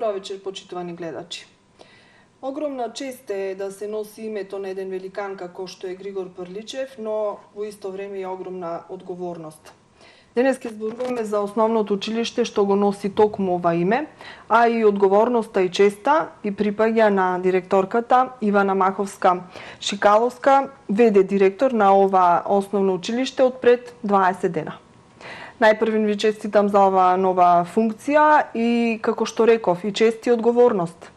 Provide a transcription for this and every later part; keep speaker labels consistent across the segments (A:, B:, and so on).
A: Добро вечер, почитувани гледачи. Огромна чест е да се носи името на еден великан како што е Григор Прличев, но во исто време и огромна одговорност. Денес ќе зборуваме за основното училиште што го носи токму ова име, а и одговорноста и честа и припаѓа на директорката Ивана Маховска-Шикаловска, веде директор на ова основно училиште од пред 20 дена. Најпрвен ви честитам за ова нова функција и, како што реков, и чест и одговорност.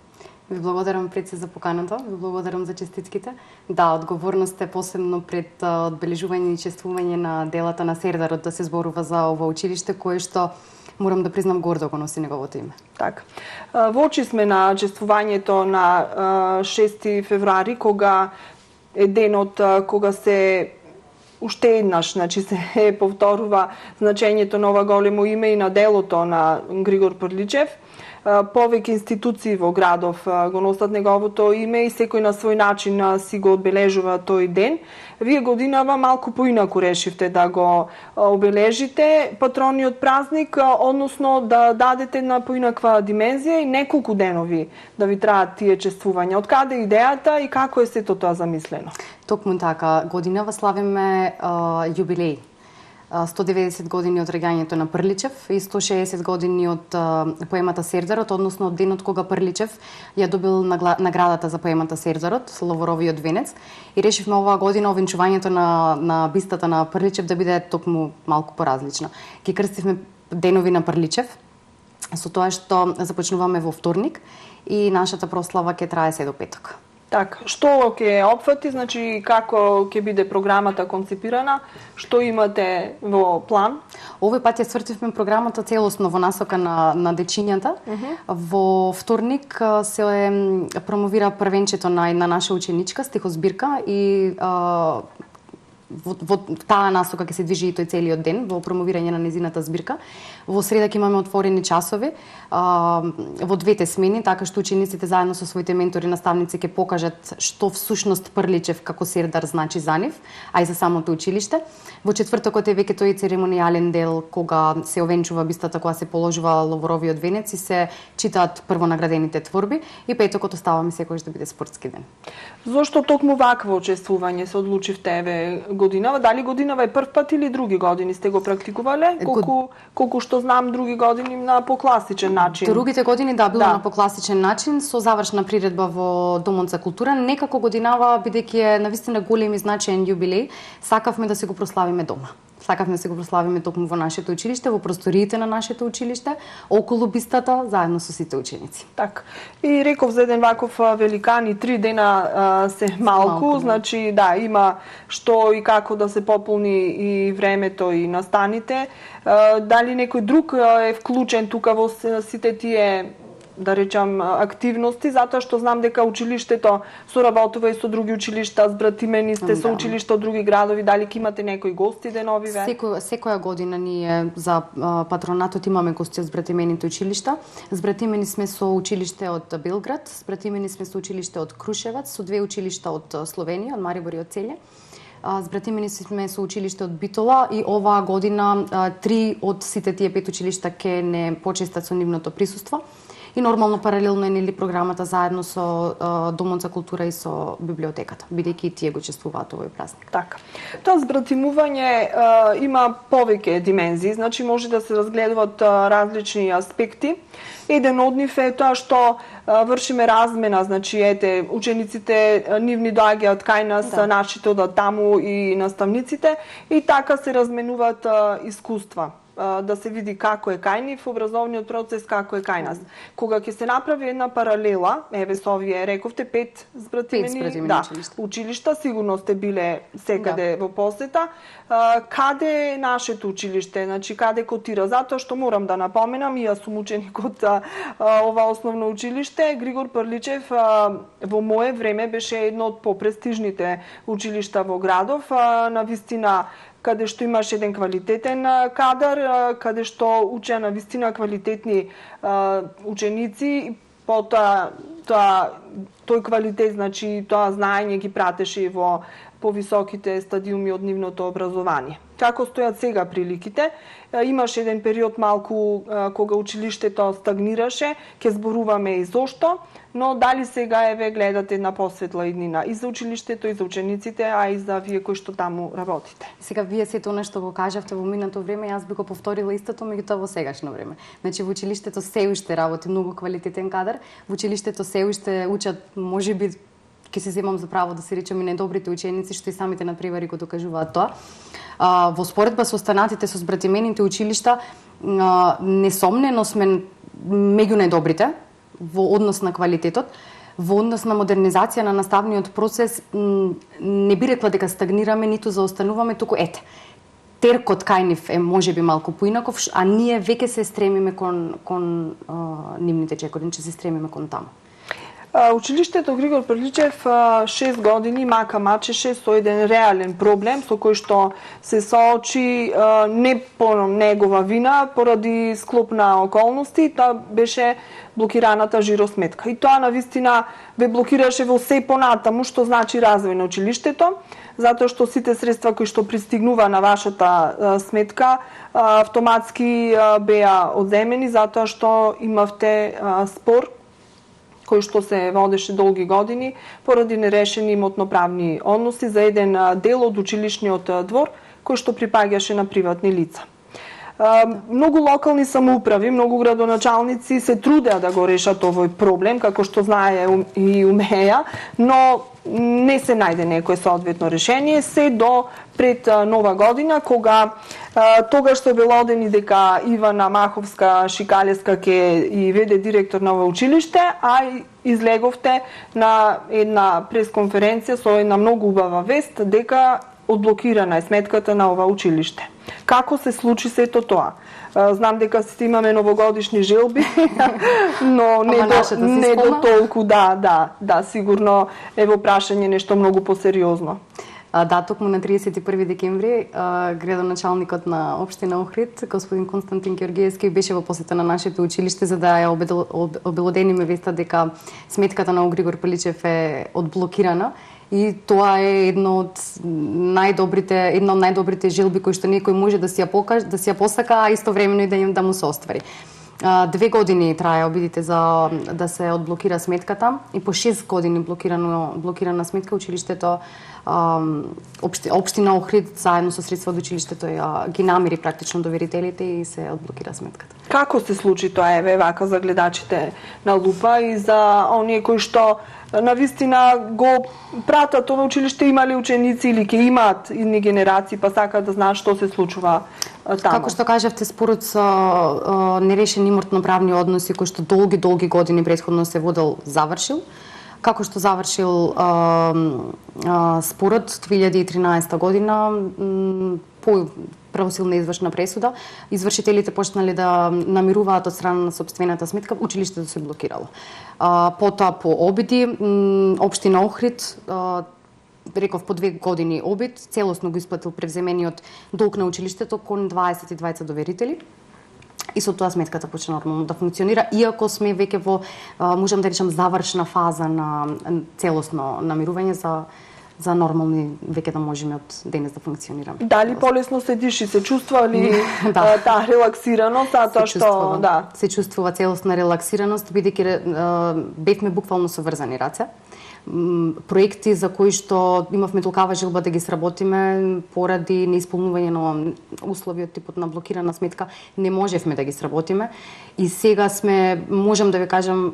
B: Ви благодарам пред се за поканата, ви благодарам за честитките. Да, одговорност е посебно пред одбележување и чествување на делата на Сердарот да се зборува за ова училиште кое што морам да признам гордо го носи неговото име.
A: Така. Во очи сме на чествувањето на 6 февруари, кога е денот кога се уште еднаш, значи се повторува значењето на ова големо име и на делото на Григор Прличев. Повеќе институции во градов го носат неговото име и секој на свој начин си го одбележува тој ден. Вие годинава малку поинаку решивте да го обележите патрониот празник, односно да дадете на поинаква димензија и неколку денови да ви траат тие чествувања. Од каде идејата и како е сето тоа замислено?
B: Токму така, годинава славиме јубилеј. 190 години од регањето на Прличев и 160 години од поемата Сердарот, односно од денот кога Прличев ја добил наградата за поемата Сердарот, Ловоровиот венец, и решивме оваа година овенчувањето на бистата на Прличев да биде токму малку поразлична. Ги крстивме денови на Прличев, со тоа што започнуваме во вторник и нашата прослава ќе трае се до петок.
A: Така, што ќе опфати, значи како ќе биде програмата концепирана, што имате во план?
B: Овој пат ја свртивме програмата целосно во насока на дечињата. Во вторник се промовира првенчето на една наша ученичка, стихозбирка, и во таа насока ќе се движи и тој целиот ден во промовирање на незината збирка. Во среда ќе имаме отворени часови во двете смени, така што учениците заедно со своите ментори наставници ќе покажат што всушност Прличев како Сердар значи за нив, а и за самото училиште. Во четвртокот е веќе тој церемонијален дел кога се овенчува бистата, кога се положува Ловоровиот венец и се читаат првонаградените творби, и петокот оставаме секојаш да биде спортски ден.
A: Зошто токму вакво чествување се одлучивте еве годинава? Дали годинава е прв пат или други години сте го практикувале? Колку што знам, други години на покласичен начин.
B: Другите години било на покласичен начин со завршна приредба во Домот за култура. Некако годинава, бидејќи е навистина голем и значаен јубилеј, сакавме да се го прославиме дома. Сакавме да се го прославиме токму во нашето училиште, во просториите на нашето училиште, околу бистата, заедно со сите ученици.
A: Така. И реков за еден ваков великан и 3 дена се малку, значи да, има што и како да се пополни и времето и настаните. Дали некој друг е вклучен тука во сите тие, да речам, активности, затоа што знам дека училиштето соработува и со други училишта, збратимени сте со училишта од други градови, дали ќе имате некои гости денови ве?
B: Секоја година ние за патронатот имаме гости од збратимените училишта. Збратимени сме со училиште од Белград, збратимени сме со училиште од Крушевац, со 2 училишта од Словенија, од Марибор и од Целје. Збратимени сме со училиште од Битола и оваа година 3 од сите тие 5 училишта ќе не почестат со нивното присуство. И нормално паралелно е нели програмата заедно со Домот за култура и со библиотеката, бидејќи и тие го чествуваат овој празник.
A: Така. Тоа збратимување има повеќе димензии, значи може да се разгледуваат различни аспекти. Еден од нив е тоа што вршиме размена, значи ете учениците нивни доаѓаат кај нас, нашите одат таму и наставниците, и така се разменуваат искуства. Да се види како е кај нив образовниот процес, како е кај нас. Кога ќе се направи една паралела, еве со овие рековте 5 збратимени училишта, сигурно сте биле секаде во посета. Каде е нашето училиште, значи каде котира? Затоа што морам да напоменам, и јас сум ученик од ова основно училиште, Григор Прличев во мое време беше едно од попрестижните училишта во градов, навистина каде што имаш еден квалитетен кадар, каде што учеа на вистина квалитетни ученици, потоа тој квалитет, значи тоа знаење ги пратеше и во повисоките стадиуми од нивното образование. Како стојат сега приликите? Имаше еден период малку кога училиштето стагнираше, ќе зборуваме и зошто, но дали сега гледате една посветла иднина и за училиштето, и за учениците, а и за вие кои што таму работите?
B: Сега вие сето нешто го кажавте во минато време, јас би го повторила истото, меѓутоа во сегашно време. Значи во училиштето се уште работи многу квалитетен кадар, во училиштето се уште учат, можеби ќе се земам за право да се речем и најдобрите ученици, што и самите надпревари го докажуваат тоа. Во споредба со останатите, со збратимените училишта, несомнено сме меѓу најдобрите во однос на квалитетот, во однос на модернизација на наставниот процес. Не би рекла дека стагнираме, ниту заостануваме, туку теркот кај нив е можеби малку поинаков, а ние веќе се стремиме кон нивните чекори, че се стремиме кон таму.
A: Училиштето Григор Прличев 6 години мака мачеше со еден реален проблем со кој што се соочи не по негова вина, поради склоп на околности, тоа беше блокираната жиросметка. И тоа навистина ве блокираше во се понатаму, што значи развој на училиштето, затоа што сите средства кои што пристигнува на вашата сметка автоматски беа одземени, затоа што имавте спор кој што се водеше долги години поради нерешени имотно-правни односи за еден дел од училишниот двор кој што припаѓаше на приватни лица. Многу локални самоуправи, многу градоначалници се трудеа да го решат овој проблем, како што знае и умеја, но не се најде некој соодветно решение, се до пред Нова година, кога тогаш се белодени дека Ивана Маховска-Шикалеска ќе и веде директор на ова училиште, а излеговте на една пресконференција со една многу убава вест дека одблокирана е сметката на ова училиште. Како се случи сето тоа? Знам дека сите имаме новогодишни желби, но не до толку, да, сигурно е во прашање нешто многу посериозно.
B: Да, токму на 31 декември градоначалникот на општина Охрид, господин Константин Ѓоргиевски, беше во посета на нашето училиште за да ја обелодениме веста дека сметката на Григор Прличев е одблокирана. И тоа е една од најдобрите желби кои што некој може да си ја посака, а истовремено и да му се оствари. 2 години трае обидите за да се одблокира сметката и по 6 години блокирана сметка училиштето општина Охрид заедно со средства од училиштето ги намири практично доверителите и се одблокира сметката.
A: Како се случи тоа вака за гледачите на Лупа и за оние кои што навистина го пратат ова училиште, имали ученици или ќе имаат идни генерации, па сакаат да знаат што се случува таму?
B: Како што кажавте, спорот со нерешени имотно-правни односи кои што долги години претходно се водел, завршил. Како што завршил спорот 2013 година, по правосилна извршна пресуда, извршителите почнале да намируваат од страна на сопствената сметка, училиштето се блокирало. Потоа по обиди, општина Охрид, реков по 2 години обид, целосно го исплатил превземениот долг на училиштето кон 22 доверители. И со тоа сметката почна нормално да функционира, иако сме веќе во, можам да речам, завршна фаза на целосно намирување за нормални веќе да можеме од денес да функционираме.
A: Дали полесно се диши, се чувства ли таа релаксираност, затоа што
B: се чувствува целосна релаксираност, бидејќи бевме буквално со врзани раце. Проекти за кои што имавме толкава желба да ги сработиме поради неисполнување на услови од типот на блокирана сметка, не можевме да ги сработиме. И сега сме, можам да ви кажам,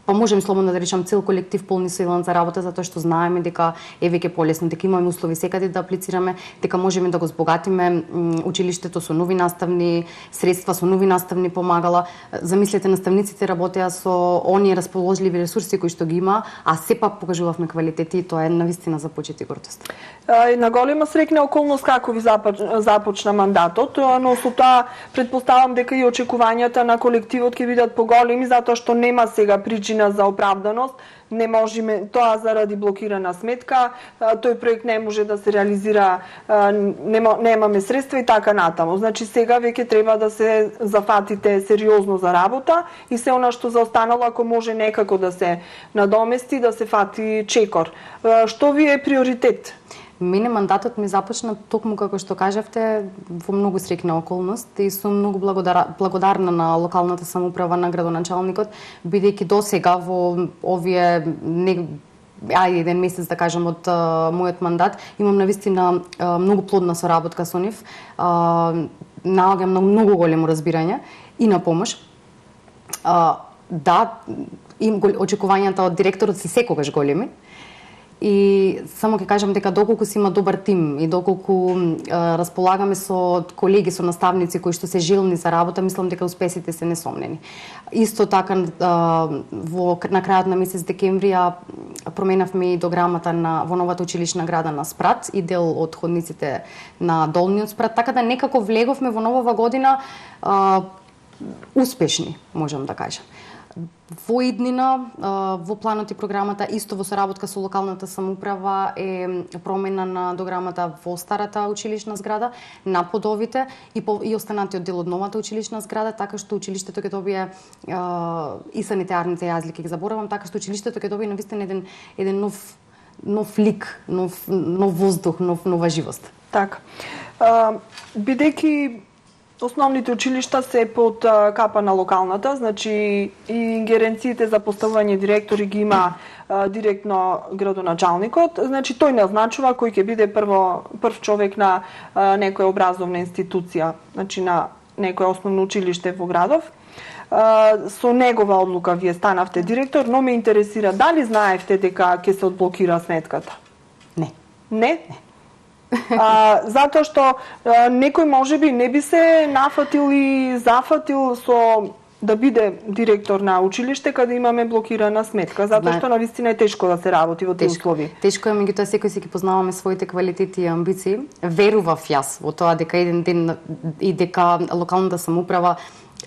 B: па можем слободно да речам цел колектив полни силен за работа, затоа што знаеме дека е веќе полесно, дека имаме услови секаде да аплицираме, дека можеме да го збогатиме училиштето со нови наставни средства, со нови наставни помагала. Замислете, наставниците работеа со оние расположливи ресурси кои што ги има, а сепак покажувавме квалитети и тоа е навистина за почит и гордост.
A: На голема среќна околност како ви започна мандатот, но со тоа претпоставам дека и очекувањата на колективот ќе бидат поголеми, затоа што нема сега причина причина за оправданост, не можеме, тоа заради блокирана сметка, тој проект не може да се реализира, немаме средства и така натаму. Значи сега веќе треба да се зафатите сериозно за работа и се она што заостанало, ако може некако да се надомести, да се фати чекор. Што ви е приоритет?
B: Мене мандатот ми започна токму како што кажавте во многу среќна околност и сум многу благодарна на локалната самоуправа, на градоначалникот, бидејќи досега во овие еден месец, да кажам, од мојот мандат, имам навистина многу плодна соработка со нив. Наоѓам на многу големо разбирање и на помош. Да, очекувањата од директорот се секогаш големи. И само ќе кажам дека доколку си има добар тим и доколку располагаме со колеги, со наставници кои што се желни за работа, мислам дека успесите се несомнени. Исто така на крајот на месец декември променавме и дограмата во новата училишна града на Спрат и дел од ходниците на Долниот Спрат, така да некако влеговме во новава година успешни, можам да кажам. Во иднина, во планот и програмата, исто во соработка со локалната самоуправа е промена на дограмата во старата училишна зграда, на подовите и останатиот дел од новата училишна зграда, така што училиштето ќе добие и санитарните јазлики ги заборавам, така што училиштето ќе добие навистина еден нов лик, нов воздух, нова живост.
A: Така. Бидејќи основните училишта се под капа на локалната, значи и ингеренциите за поставување директори ги има директно градоначалникот, значи тој назначува кој ќе биде прв човек на некоја образовна институција, значи на некое основно училиште во градов. Со негова одлука вие станавте директор, но ме интересира дали знаевте дека ќе се одблокира сметката?
B: Не.
A: Не? Затоа што некој можеби не би се нафатил и зафатил со да биде директор на училиште каде имаме блокирана сметка, затоа што навистина е тешко да се работи во тие услови.
B: Тешко е, меѓутоа секој си ги познаваме своите квалитети и амбиции. Верував јас во тоа дека еден ден и дека локалната самоуправа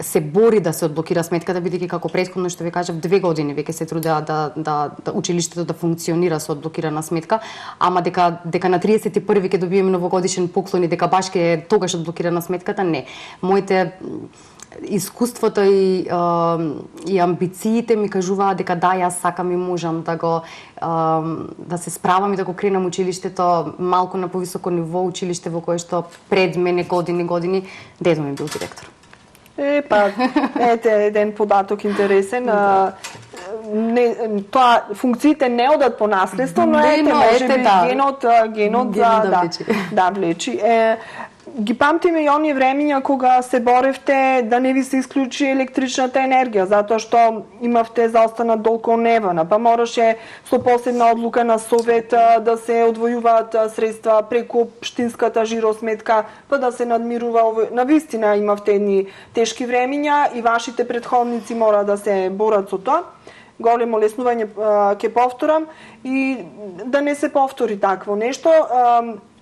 B: се бори да се одблокира сметката, бидејќи како претходно што ви кажав 2 години веќе се трудеа да училиштето да функционира со одблокирана сметка, ама дека на 31 ќе добиеме новогодишен поклон и дека баш ќе тогаш одблокирана сметката, не. Моите искуството и амбициите ми кажуваат дека да, јас сакам и можам да се справам и да го кренам училиштето малку на повисоко ниво, училиште во кое што пред мене години дедо ми бил директор.
A: Ете еден податок интересен. Тоа функциите не одат по наследство, но можеби генот да влечи. Ги памтиме и оние времиња кога се боревте да не ви се исклучи електричната енергија, затоа што имавте заостанат долг кон Невана, па мораше со посебна одлука на Совет да се одвојуваат средства преку општинската жиросметка, па да се надмирува. Навистина имавте едни тешки времиња и вашите претходници мора да се борат со тоа. Големо леснување ќе повторам и да не се повтори такво нешто.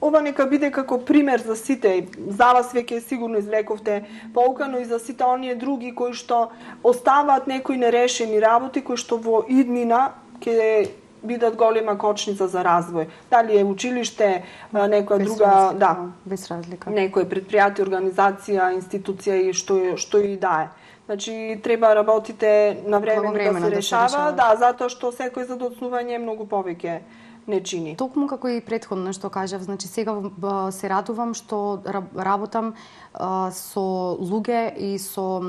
A: Ова нека биде како пример за сите. За вас веќе сигурно извлековте поука, но и за сите оние други кои што оставаат некои нерешени работи, кои што во иднина ќе бидат голема кочница за развој. Дали е училиште, некоја друга,
B: без разлика.
A: Некој предпријатие, организација, институција и што и да е. Значи треба работите на време да се решава, затоа што секој задоцнување е многу повеќе не чини.
B: Токму како и претходно што кажав, значи сега се радувам што работам со луѓе и со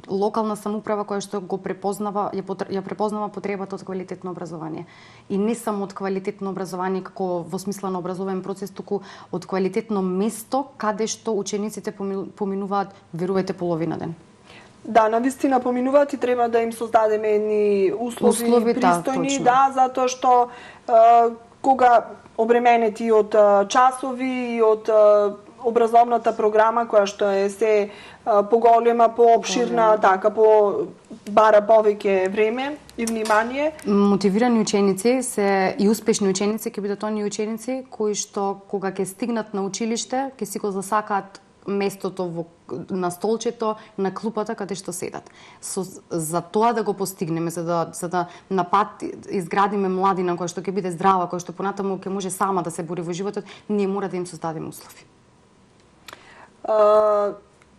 B: локална самоуправа која што го ја препознава потребата од квалитетно образование. И не само од квалитетно образование како во смисла на образовен процес, туку од квалитетно место каде што учениците поминуваат, верувајте, половина ден.
A: Да, навистина поминуваат и треба да им создадеме едни услови пристојни, затоа што кога обременети од часови и од образовната програма која што е се поголема, поопширна, бара повеќе време и внимание.
B: Мотивирани ученици се и успешни ученици ќе бидат оние ученици кои што кога ќе стигнат на училиште ќе си го засакаат местото на столчето, на клупата каде што седат. За тоа да го постигнеме, за да на пат изградиме младина која што ќе биде здрава, која што понатаму ќе може сама да се бори во животот, ние мора да им создадеме услови.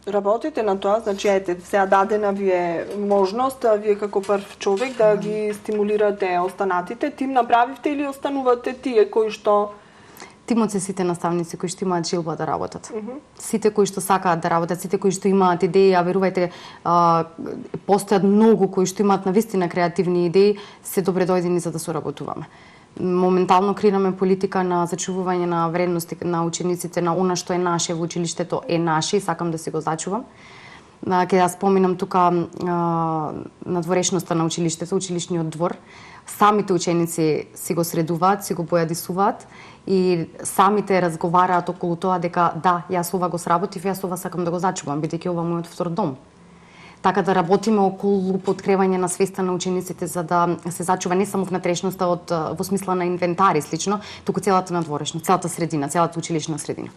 A: Работите на тоа, значи ете, сега дадена ви е можност, вие како прв човек да ги стимулирате останатите. Тим направивте или останувате тие кои што
B: Тимот се сите наставници кои што имаат желба да работат. Сите кои што сакаат да работат, сите кои што имаат идеи, а верувајте, постојат многу кои што имаат навистина креативни идеи, се добре дојдени за да соработуваме. Моментално креираме политика на зачувување на вредности на учениците, на она што е наше во училиштето е наше и сакам да си го зачувам. Ке ја споминам тука надворешноста на училиштето, училишниот двор. Самите ученици си го средуваат, си го појадисуваат и самите разговараат околу тоа дека да, јас ова го сработив, јас ова сакам да го зачувам, бидејќи ова мојот втор дом. Така да работиме околу подкревање на свеста на учениците за да се зачува не само внатрешноста во смисла на инвентари слично, туку целата надворешност, целата средина, целата училишна средина.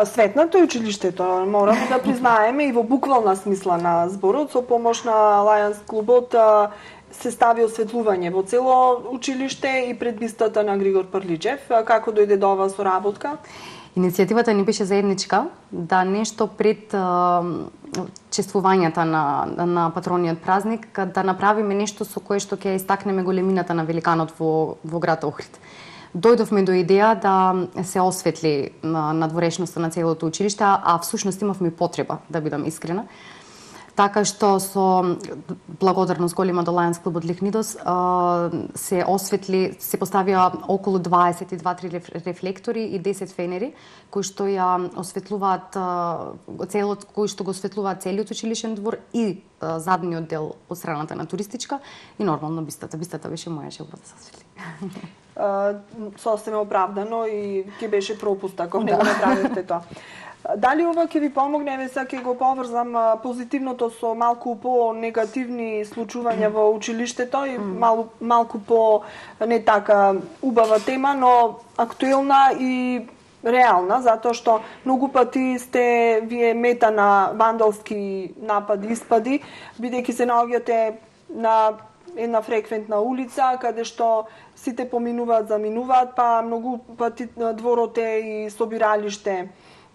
A: Светнато е училиштето, мораме да признаеме и во буквална смисла на зборот, со помош на Лајанс клубот се стави осветлување во цело училиште и пред бистата на Григор Прличев. Како дојде до оваа соработка?
B: Иницијативата ни беше заедничка, да нешто пред чествувањата на патрониот празник, да направиме нешто со кое што ќе истакнеме големината на великанот во град Охрид. Дојдовме до идеја да се осветли надворешноста на целото училиште, а всушност имавме потреба, да бидам искрена. Така што со благодарност голема до Лајанс клубот Лихнидос се осветли, се поставија околу 22-3 рефлектори и 10 фенери кои што ја осветлуваат кои што го осветлуваат целиот училишен двор и задниот дел од страната на туристичка и нормално бистата. Бистата беше моја желба да се осветли.
A: Сосема оправдано и ќе беше пропуст ако не го направите тоа. Дали ова ќе ви помогне, сега ќе го поврзам позитивното со малку по-негативни случувања во училиштето и малку по не така убава тема, но актуелна и реална, затоа што многу пати сте вие мета на вандалски напади, испади, бидејќи се наоѓате на една фреквентна улица, каде што сите поминуваат, заминуваат, па многу пати дворот е и собиралиште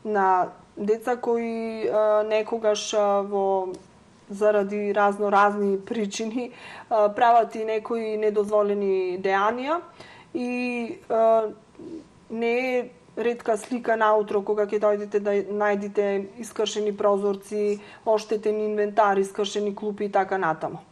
A: на деца кои некогаш заради разни причини прават и некои недозволени дејанија и не е ретка слика наутро кога ќе дојдете да најдете искршени прозорци, оштетен инвентар, искршени клупи и така натаму.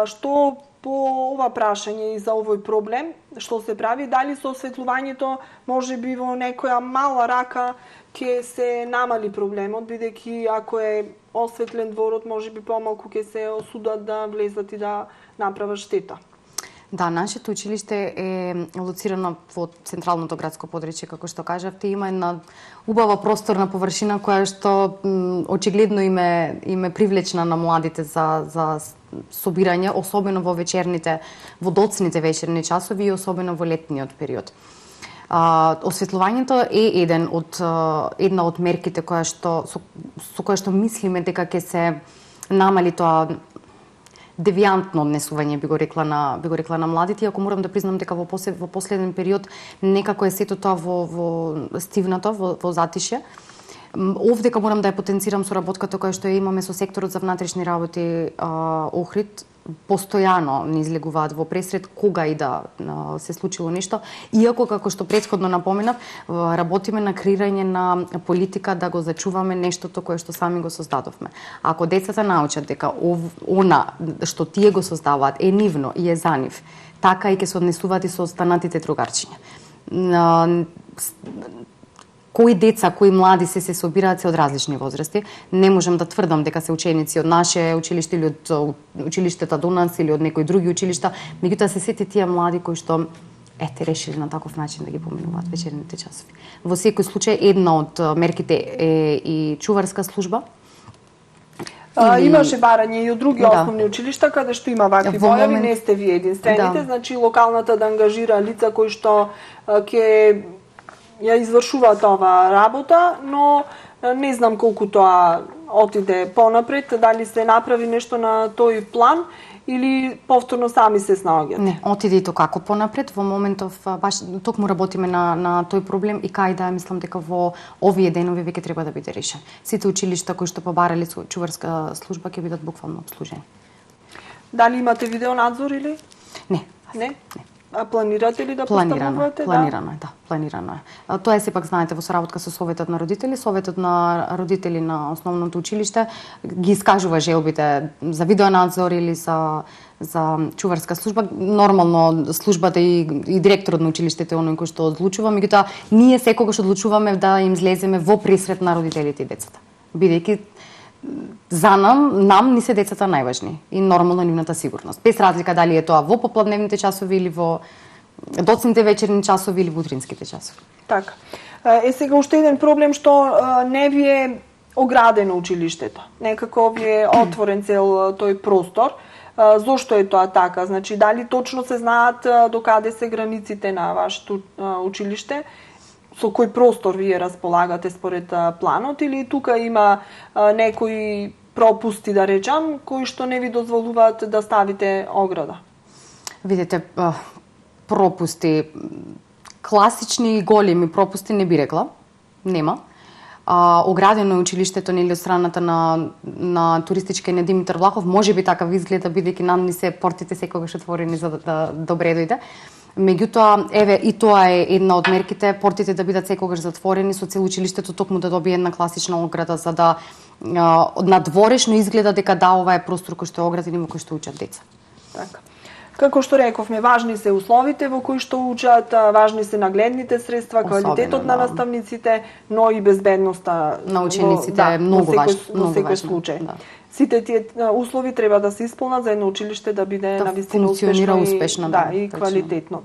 A: Што по ова прашање и за овој проблем, што се прави, дали со осветлувањето може би во некоја мала рака ќе се намали проблемот, бидејќи ако е осветлен дворот, може би помалку ќе се осудат да влезат и да направат штета.
B: Да, нашето училиште е лоцирано во централното градско подречје, како што кажавте, има една убава просторна површина која што очигледно им е привлечна на младите за собирање, особено во вечерните, во доцните вечерни часови и особено во летниот период. Осветлувањето е една од мерките со која што мислиме дека ќе се намали тоа девијантно однесување, би го рекла на младите, иако морам да признам дека во последен период некако е сето тоа во стивнато, во затишје. Овдека морам да ја потенцирам соработката која што ја имаме со секторот за внатрешни работи Охрид. Постојано не излегуваат во пресред кога и да се случило нешто, иако како што претходно напоменав, работиме на креирање на политика да го зачуваме нештото кое што сами го создадовме. Ако децата научат дека она што тие го создаваат е нивно и е за нив, така и ќе се однесуваат и со останатите другарчиња. Кои деца, кои млади се собираат се од различни возрасти. Не можам да тврдам дека се ученици од наше училиште или од училиштата до нас или од некои други училишта, меѓутоа се сите тие млади кои што решили на таков начин да ги поминуваат вечерните часови. Во секој случај една од мерките е и чуварска служба.
A: Имаше барање и од други основни училишта каде што има вакви појави, не сте вие единствените, значи локалната да ангажира лица кои што ќе ја извршуваат оваа работа, но Не знам колку тоа отиде понапред, дали се направи нешто на тој план или повторно сами се снаоѓате?
B: Не, отиде и то како понапред. Во моментов баш токму работиме на тој проблем и кај да мислам дека во овие денови веќе треба да биде решен. Сите училишта кои што побарале чуварска служба ќе бидат буквално обслужени.
A: Дали имате видеонадзор или?
B: Не.
A: Не? А планирате ли да поставувате?
B: Планирано е, да, планирано е. Тоа е сепак, знаете, во соработка со Советот на родители. Советот на родители на основното училиште ги искажува желбите за видеонадзор или за чуварска служба. Нормално службата и директорот на училиштето е оној кој што одлучува, меѓутоа ние секогаш одлучуваме да им излеземе во пресрет на родителите и децата. Бидејќи за нам ни се децата најважни и нормално нивната сигурност. Без разлика дали е тоа во попладневните часови или во доцните вечерни часови или во утринските часови.
A: Така. Сега уште еден проблем што не ви е оградено училиштето. Некако ви е отворен цел тој простор. Зошто е тоа така? Значи, дали точно се знаат докаде се границите на вашето училиште? Со кој простор вие располагате според планот или тука има некои пропусти, да речам, кои што не ви дозволуваат да ставите ограда?
B: Видите, пропусти, класични и големи пропусти не би рекла, нема. Оградено е училиштето нели од страната на туристичка на Димитар Влахов, можеби така ви изгледа бидејќи нам ни се портите секогаш отворени за да добре дојде. Меѓутоа, еве, и тоа е една од мерките, портите да бидат секогаш затворени со цел училиштето токму да добие една класична ограда за да надворешно изгледа дека да, ова е простор кој што е ограден и во кој што учат деца.
A: Така. Како што рековме, важни се условите во кои што учат, важни се нагледните средства, квалитетот на наставниците, но и безбедноста
B: на учениците е многу важно.
A: Во секој случај. Да. Сите тие услови треба да се исполнат за едно училиште да биде навистина успешно и квалитетно.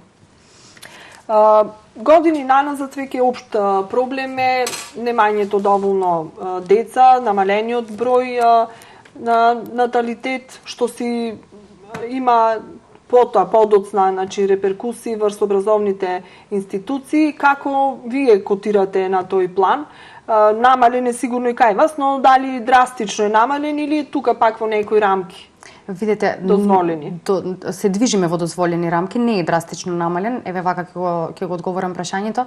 A: Години наназад веќе општ проблем е немањето доволно деца, намалениот број на наталитет, што си има подоцна, значи реперкусии врз образовните институции. Како вие котирате на тој план? Намален е сигурно и кај вас, но дали драстично е намален или тука пак во некои рамки?
B: Видете,
A: дозволени.
B: Се движиме во дозволени рамки, не е драстично намален. Еве вака ќе го одговорам прашањето.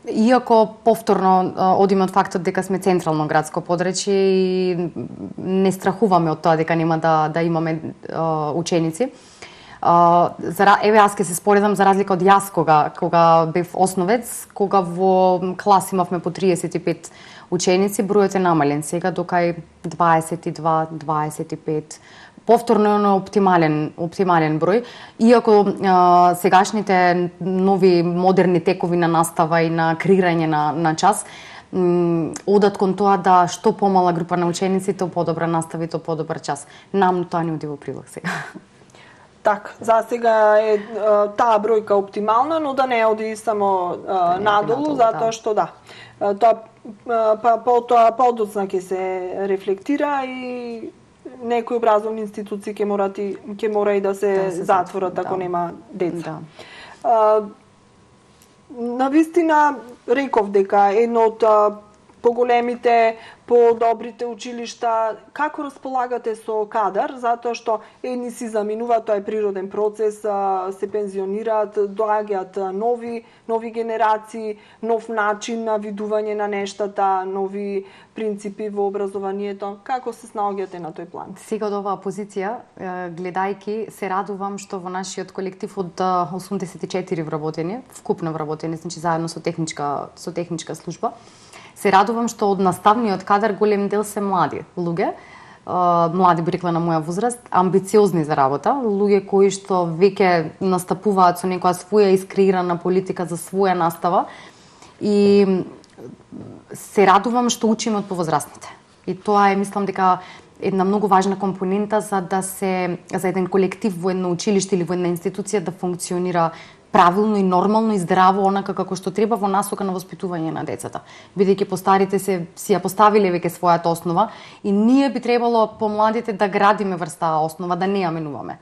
B: Иако повторно одиме од фактот дека сме централно градско подречје и не страхуваме од тоа дека нема да имаме ученици. Еве аз ќе се споредам за разлика од јас кога бев основец, кога во клас имавме по 35 ученици, бројот е намален сега до кај 22, 25. Повторно е оптимален број, иако сегашните нови модерни текови на настава и на креирање на час одат кон тоа да што помала група на ученици, то подобра настава и то подобар час. Нам тоа не оди во прилог сега.
A: Так, за сега е таа бројка оптимална, но да не оди само надолу, затоа што тоа подоцна ќе се рефлектира и некои образовни институции ќе мора и да се затворат ако нема деца. Навистина реков дека едно од поголемите, подобрите училишта, како располагате со кадар, затоа што едни си заминуваат, тоа е природен процес, се пензионираат, доаѓаат нови генерации, нов начин на видување на нештата, нови принципи во образованието. Како се снаоѓате на тој план?
B: Сега од оваа позиција, гледајки, се радувам што во нашиот колектив од 84 вработени, вкупно вработени, значи заедно со техничка служба, се радувам што од наставниот кадар голем дел се млади луѓе, млади би рекла на моја возраст, амбициозни за работа, луѓе кои што веќе настапуваат со некоја своја искреирана политика за своја настава и се радувам што учиме од повозрастните. И тоа е, мислам дека една многу важна компонента за еден колектив во едно училиште или во една институција да функционира правилно и нормално и здраво онака како што треба во насока на воспитување на децата. Бидејќи постарите си ја поставиле веќе својата основа и ние би требало помладите да градиме врз таа основа, да не ја менуваме.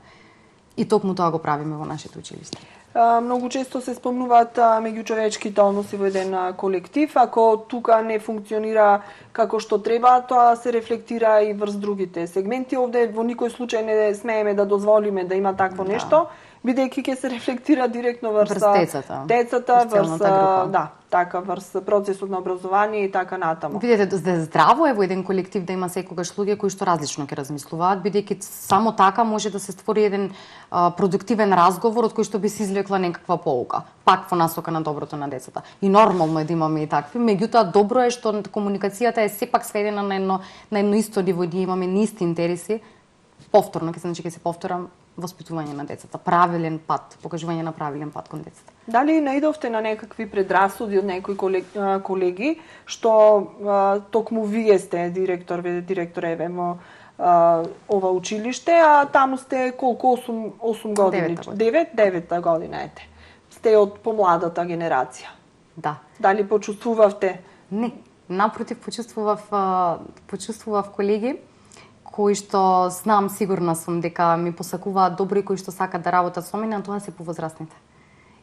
B: И токму тоа го правиме во нашето училиште.
A: Многу често се спомнуваат меѓучовечките односи во еден колектив. Ако тука не функционира како што треба, тоа се рефлектира и врз другите сегменти. Овде во никој случај не смееме да дозволиме да има такво нешто, бидејќи ќе се рефлектира директно врз
B: децата,
A: врз процесот на образование и така натаму.
B: Видете, здраво е во еден колектив да има секогаш луѓе кои што различно ќе размислуваат, бидејќи само така може да се створи еден продуктивен разговор од кој што би се извлекла некаква поука, пак во насока на доброто на децата. И нормално е да имаме и такви, меѓутоа добро е што комуникацијата е сепак сведена на едно исто ниво, ние имаме исти интереси. Повторно, ќе се повторам, воспитување на децата, правилен пат, покажување на правилен пат кон децата.
A: Дали наидовте на некакви предрасуди од некои колеги што токму вие сте директор во ова училиште, а таму сте колку 8 години? 9 година ете. Сте од помладата генерација.
B: Да.
A: Дали почувствувавте?
B: Не, напротив, почувствував колеги кои што знам, сигурна сум дека ми посакуваат добро и кои што сакат да работат со мене, а тоа се повозрастните.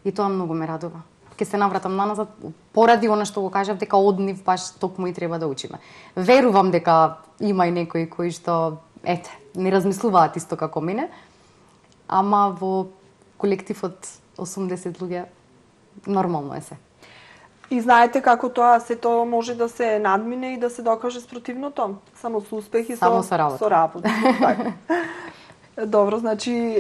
B: И тоа многу ме радува. Ќе се навратам наназад поради она што го кажав дека од нив баш токму и треба да учиме. Верувам дека има и некои кои што не размислуваат исто како мене, ама во колективот 80 луѓе нормално е се.
A: И знаете како тоа сето може да се надмине и да се докаже спротивното? Само со успех и
B: само со работа.
A: Со работа. Добро, значи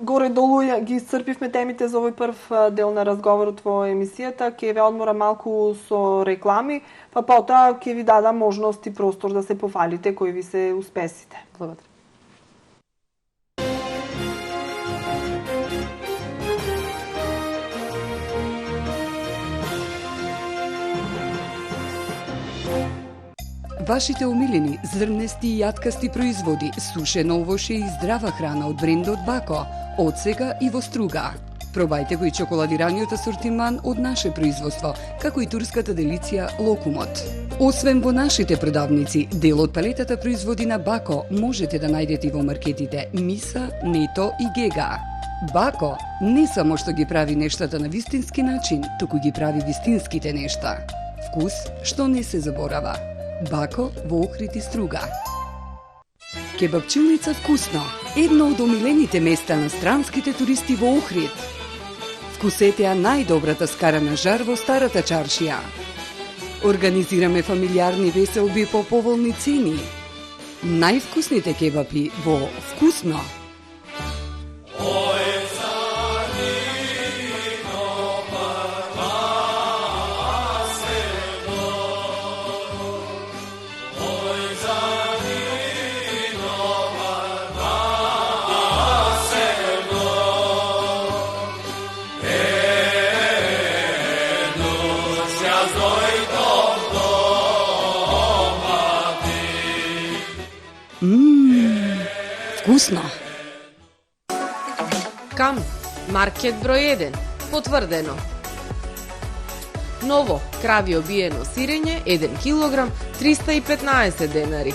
A: горе-долу ги исцрпивме темите за овој прв дел на разговорот во емисијата. Ќе ве одморам малку со реклами, па потоа ќе ви дадам можност и простор да се пофалите кои ви се успесите.
B: Благодарам.
C: Вашите омилени зрнести и јаткасти производи, сушено овоше и здрава храна од брендот Бако, од сега и во струга. Пробајте го и чоколадираниот асортиман од наше производство, како и турската делиција Локумот. Освен во нашите продавници, дел од палетата производи на Бако можете да најдете во маркетите Миса, Нето и Гега. Бако не само што ги прави нештата на вистински начин, туку ги прави вистинските нешта. Вкус што не се заборава. Бако во Охрид и Струга. Кебапчилница вкусно, едно од омилените места на странските туристи во Охрид. Вкусете ја најдобрата скарана жар во старата чаршија. Организираме фамилиарни веселби по поволни цени. Највкусните кебапи во Вкусно. Вкусно.
D: Кам, маркет број 1, потврдено. Ново, кравје обиено сирење, 1 килограм, 315 денари.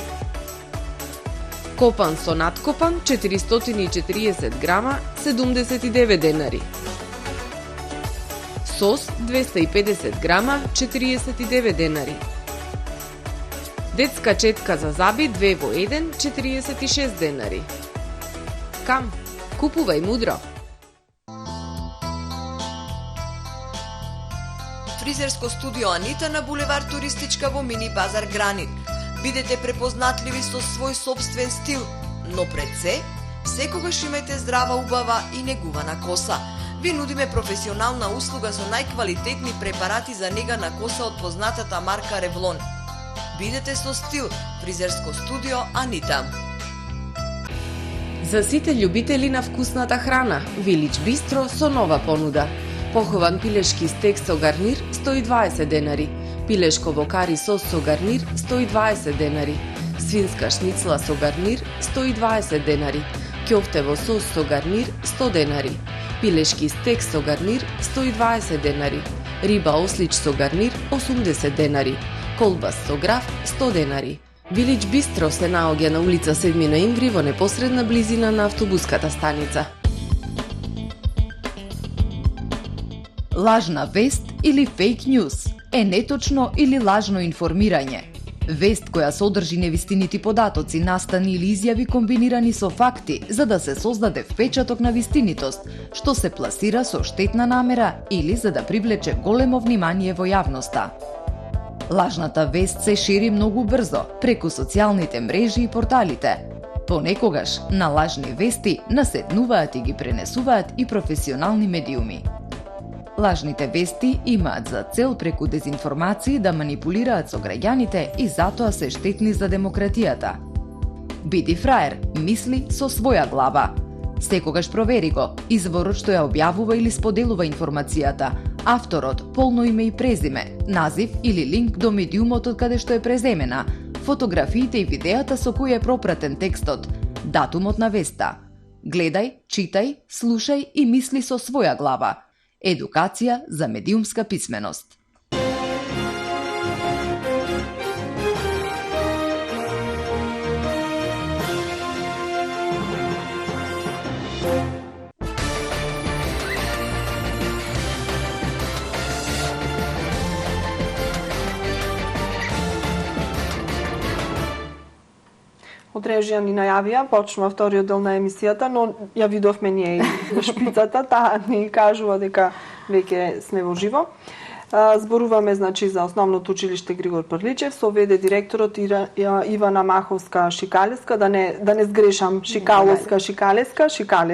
D: Копан со надкопан, 440 грама, 79 денари. Сос, 250 грама, 49 денари. Детска четка за заби 2 во 1, 46 денари. Кам, купувај мудро.
E: Фризерско студио Анита на булевар Туристичка во Мини базар Гранит. Бидете препознатливи со свој собствен стил, но пред се, секогаш имајте здрава, убава и негувана коса. Ви нудиме професионална услуга со најквалитетни препарати за нега на коса од познатата марка Ревлон. Бидете со стил, фризерско студио Анита.
D: За сите љубители на вкусната храна, Вилич Бистро со нова понуда. Похован пилешки стек со гарнир 120 денари, пилешко во кари сос со гарнир 120 денари, свинска шницла со гарнир 120 денари, ќофтево сос со гарнир 100 денари, пилешки стек со гарнир 120 денари, риба ослич со гарнир 80 денари, колбас со граф 100 денари. Вилич Бистро се наоѓа на улица 7 ноември во непосредна близина на автобуската станица.
F: Лажна вест или фейк ньюс е неточно или лажно информирање. Вест која содржи невистинити податоци, настани или изјави комбинирани со факти, за да се создаде впечаток на вистинитост, што се пласира со штетна намера или за да привлече големо внимание во јавноста. Лажната вест се шири многу брзо, преку социјалните мрежи и порталите. Понекогаш, на лажни вести наседнуваат и ги пренесуваат и професионални медиуми. Лажните вести имаат за цел преку дезинформации да манипулираат со граѓаните и затоа се штетни за демократијата. Биди фраер, мисли со своја глава. Секогаш провери го, изворот што ја објавува или споделува информацијата, авторот, полно име и презиме, назив или линк до медиумот од каде што е преземена, фотографиите и видеата со кои е пропратен текстот, датумот на веста. Гледај, читај, слушај и мисли со своја глава. Едукација за медиумска писменост.
A: Од режија ни најавија, почнува вториот дел на емисијата, но ја видовме ние и шпицата, таа ни кажува дека веќе сме во живо. Зборуваме значи за Основното училиште Григор Прличев, со веде директорот Ивана Маховска-Шикалеска, да не сгрешам, Шикалеска.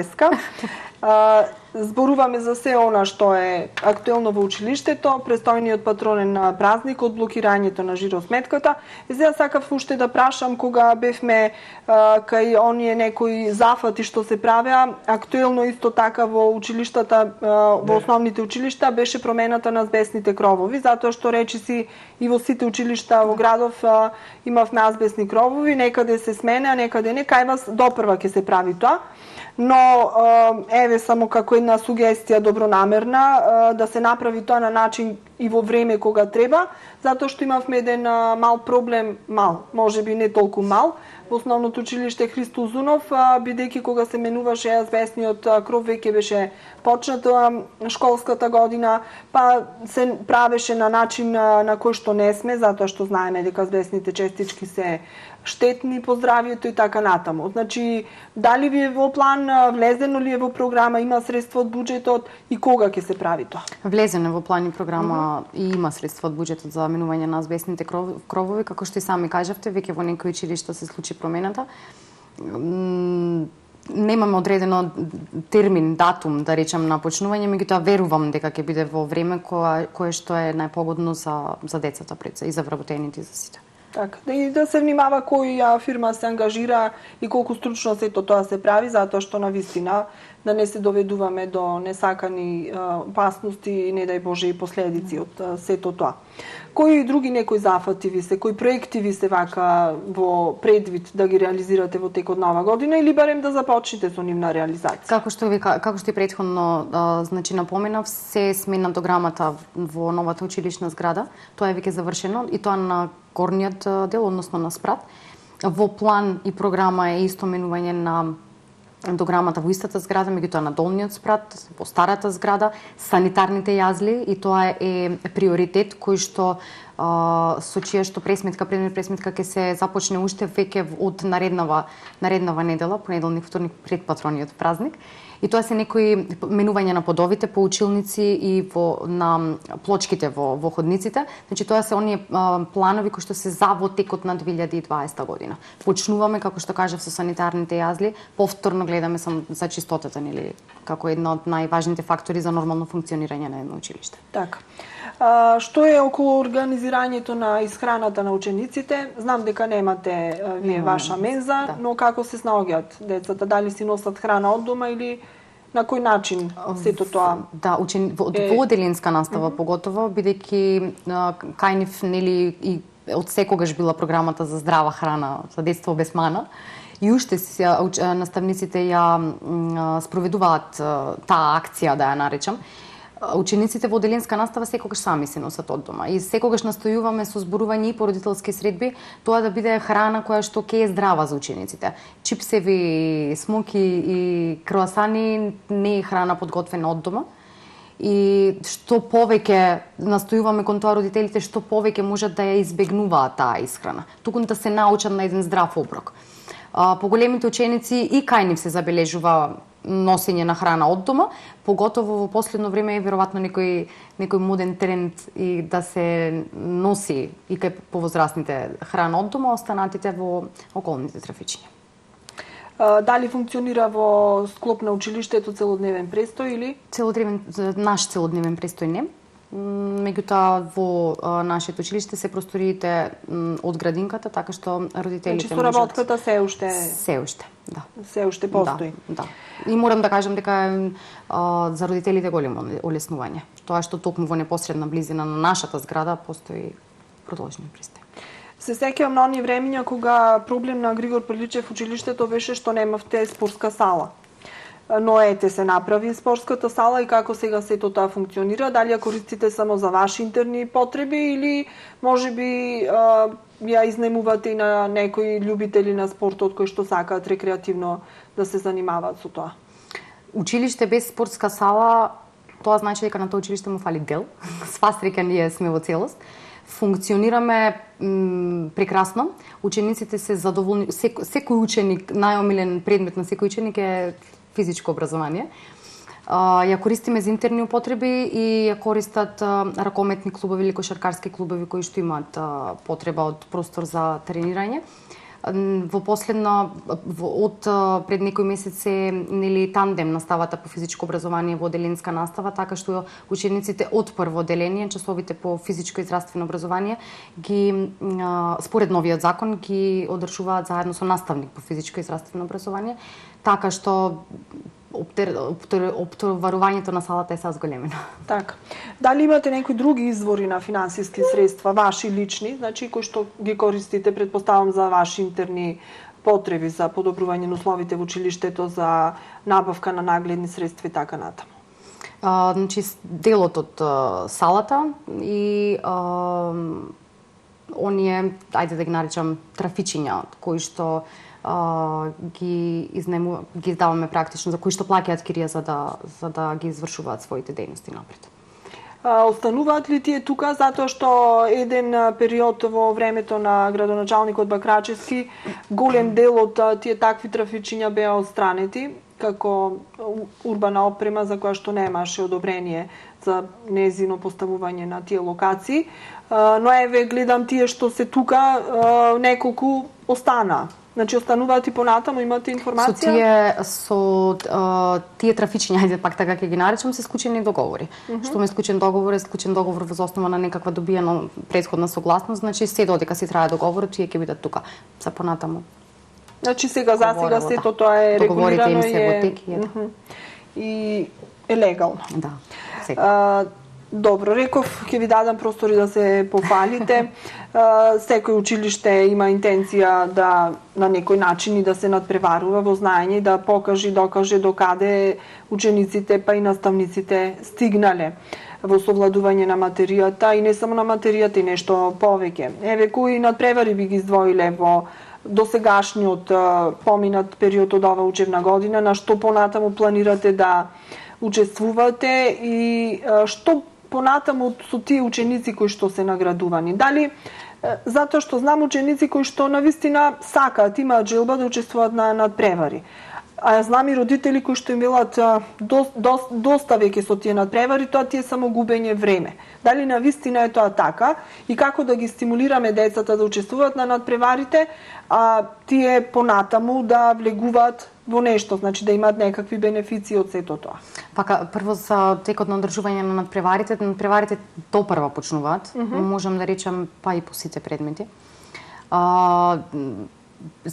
A: Зборуваме за се она што е актуелно во училиштето, престојниот патронен празник, од блокирањето на жиросметката. И сега сакав уште да прашам, кога бевме кај оние некои зафати што се правеа, актуелно исто така во училиштата, во основните училишта, беше промената на азбестните кровови, затоа што речиси и во сите училишта во градов имавме азбестни кровови, некаде се смене, а некаде не, кај вас допрва ќе се прави тоа. Но еве само како една сугестија добронамерна да се направи тоа на начин и во време кога треба, затоа што имавме еден мал проблем, можеби не толку мал, во Основното училиште Христо Узунов, бидејќи кога се менуваше азбестниот кров веќе беше почната школската година, па се правеше на начин на кој што не сме, затоа што знаеме дека азбестните честички се штетни по здравието и така натаму. Значи, дали ви е во план, влезено ли е во програма, има средства од буџетот и кога ќе се прави тоа?
B: Влезено во план и програма и има средства од буџетот за менување на азбестните кровови, како што и сами кажавте, веќе во некои училишта се случи промената. Немаме одредено термин, датум, да речем, на почнување, меѓутоа верувам дека ќе биде во време кое што е најпогодно за децата пред се и за вработените и за сите.
A: Така, и да се внимава која фирма се ангажира и колку стручно сето тоа се прави, затоа што навистина да не се доведуваме до несакани опасности и не дај Боже и последици од сето тоа. Кои други некои зафати ви се, кои проекти ви се вака во предвид да ги реализирате во текот на ова година или барем да започнете со нивна реализација?
B: Како што и претходно значи напоменав, се смена дограмата во новата училишна зграда. Тоа е веќе завршено и тоа на горниот дел, односно на спрат. Во план и програма е исто менување на дограмата во истата зграда, меѓутоа на долниот спрат, во старата зграда, санитарните јазли, и тоа е приоритет кој што со чија што предмет пресметка ќе се започне уште веќе од нареднава недела, понеделник, вторник пред патрониот празник. И тоа се некои менување на подовите по училници и на плочките во ходниците. Значи тоа се оние планови кои што се за во текот на 2020 година. Почнуваме, како што кажав, со санитарните јазли, повторно гледаме за чистотата, нели, како една од најважните фактори за нормално функционирање на едно училиште.
A: Така. Што е околу организирањето на исхраната на учениците? Знам дека немате вие ваша менза, да. Но како се снаоѓаат децата? Дали си носат храна од дома или на кој начин сето тоа?
B: Да, во оделинска настава поготово, бидејќи кај нив, нели, и од секогаш била програмата за здрава храна за детство без мана. И уште наставниците ја спроведуваат таа акција, да ја наречам. Учениците во оделинска настава секогаш сами се носат од дома и секогаш настојуваме со зборување и по родителски средби тоа да биде храна која што ќе е здрава за учениците. Чипсеви, смоки и круасани не е храна подготвена од дома. и што повеќе настојуваме кон тоа родителите што повеќе можат да ја избегнуваат таа исхрана, туку да се научат на еден здрав оброк. Поголемите ученици и кај нив се забележува носење на храна од дома, поготово во последно време е веројатно некој моден тренд и да се носи и кај повозрастните храна од дома, останатите во околните трафичиња.
A: Дали функционира во склоп на училиштето целодневен престој или?
B: Наш целодневен престој не. Меѓутоа во нашето училиште се просториите од градинката, така што родителите
A: можат... Значи соработката се уште...
B: Се уште, да.
A: Се уште постои.
B: Да. И морам да кажам дека за родителите големо олеснување. Тоа што токму во непосредна близина на нашата зграда постои продолжен престој.
A: Се сеќавам на оние времиња кога проблем на Григор Прличев училиштето беше што немавте спортска сала. Но ете се направи спортската сала и како сега сето тоа функционира? Дали ја користите само за ваши интерни потреби или можеби ја изнемувате и на некои љубители на спортот кои што сакаат рекреативно да се занимаваат со тоа?
B: Училиште без спортска сала, тоа значи дека на тоа училиште му фали дел. Сва среќа ние сме во целост. Функционираме прекрасно. Учениците се задоволни. Секој ученик, најомилен предмет на секој ученик е физичко образование. Ја користиме за интерни употреби и ја користат ракометни клубови или кошаркарски клубови кои што имаат потреба од простор за тренирање. Во последно, од пред некој месец е тандем наставата по физичко образование во оделенска настава, така што учениците од прво оделение, часовите по физичко и здравствено образование, ги според новиот закон ги одржуваат заедно со наставник по физичко и здравствено образование, така што обтоварувањето на салата е са зголемено.
A: Така. Дали имате некои други извори на финансиски средства, ваши лични, значи кои што ги користите, предпоставам, за ваши интерни потреби, за подобрување на условите во училиштето, за набавка на нагледни средства и така натаму?
B: Значи, делот од салата и оние, ајде да ги наречам, трафичиња, кои што ги издаваме практично, за кои што плаќаат кирија за да ги извршуваат своите дејности напред.
A: Остануваат ли тие тука затоа што еден период во времето на градоначалникот Бакрачевски голем дел од тие такви трафичиња беа отстранети како урбана опрема за која што немаше одобрение за незино поставување на тие локации, но еве гледам тие што се тука неколку остана. Значи остануваат и понатаму, имате информација?
B: Со тие трафичиња, ајде пак така ќе ги наречам, се склучени договори. Што ме склучен договор воз основа на некаква добиена претходна согласност, значи се додека се трае договорот, тие ќе бидат тука. За понатаму.
A: Значи сега засега сето тоа е регулирано и е легално.
B: Да. Сега.
A: Добро, реков, ќе ви дадам простори да се пофалите. Секој училиште има интенција да на некој начин и да се надпреварува во знаење и да покаже, докаже докаде учениците па и наставниците стигнале во совладување на материјата и не само на материјата и нешто повеќе. Еве кои надпревари би ги издвоиле во досегашниот поминат период од ова учебна година, на што понатаму планирате да учествувате и што понатаму со тие ученици кои што се наградувани? Дали затоа што знам ученици кои што навистина сакаат, имаат желба да учествуваат на надпревари. А знам и родители кои што имаат доста веќе со тие надпревари, тоа ти е само губење време. Дали навистина е тоа така и како да ги стимулираме децата да учествуваат на надпреварите, а тие понатаму да влегуваат во нешто, значи да имаат некакви бенефиции од сето тоа?
B: Пака, прво за текот на одржување на надпреварите допрва почнуваат, можам да речам па и по сите предмети.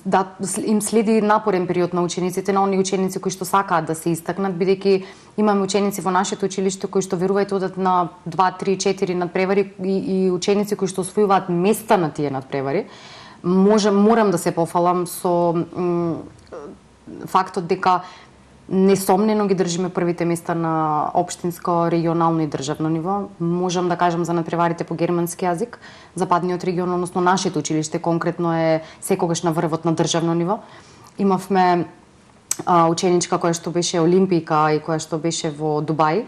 B: Да, им следи напорен период на учениците, на оние ученици кои што сакаат да се истакнат, бидејќи имаме ученици во нашето училиште кои што верувајте одат на 2, 3, 4 надпревари и ученици кои што освојуваат места на тие надпревари. Морам да се пофалам со фактот дека несомнено ги држиме првите места на општинско, регионално и државно ниво. Можам да кажам за надпреварите по германски јазик. Западниот регион, односно нашето училиште конкретно е секогаш на врвот на државно ниво. Имавме ученичка која што беше олимпијка и која што беше во Дубај.